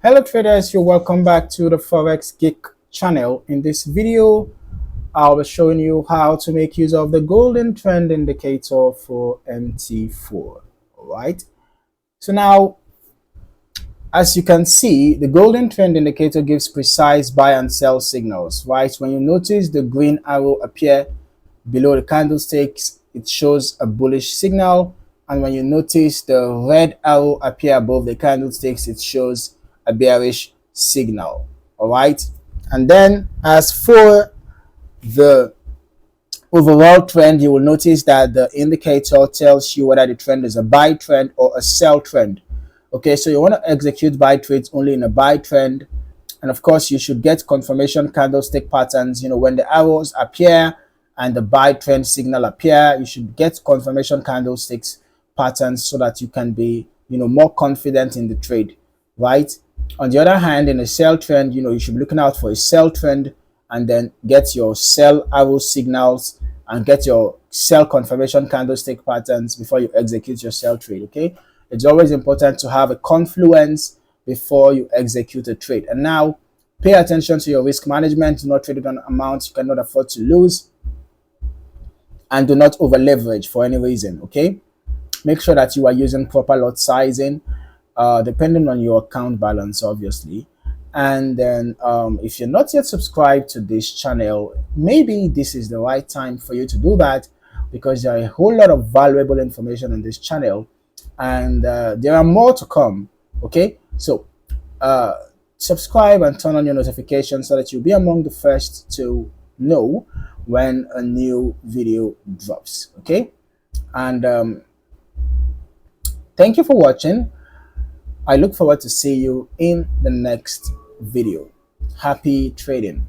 Hello traders, you're welcome back to the Forex Geek channel. In this video, I'll be showing you how to make use of the golden trend indicator for MT4. All right. So now, as you can see, the golden trend indicator gives precise buy and sell signals, right? When you notice the green arrow appear below the candlesticks, it shows a bullish signal. And when you notice the red arrow appear above the candlesticks, it shows a bearish signal. All right. And then as for the overall trend, you will notice that the indicator tells you whether the trend is a buy trend or a sell trend. Okay, so you want to execute buy trades only in a buy trend. And of course, you should get confirmation candlestick patterns. When the arrows appear and the buy trend signal appear, you should get confirmation candlesticks patterns so that you can be, more confident in the trade, right? On the other hand, in a sell trend, you should be looking out for a sell trend and then get your sell arrow signals and get your sell confirmation candlestick patterns before you execute your sell trade. Okay, it's always important to have a confluence before you execute a trade. And now pay attention to your risk management. Do not trade on amounts you cannot afford to lose, and do not over leverage for any reason. Okay, make sure that you are using proper lot sizing depending on your account balance, obviously. And then if you're not yet subscribed to this channel, maybe this is the right time for you to do that, because there are a whole lot of valuable information on this channel, and there are more to come. Okay, so subscribe and turn on your notifications so that you'll be among the first to know when a new video drops. Okay, and thank you for watching. I look forward to see you in the next video. Happy trading.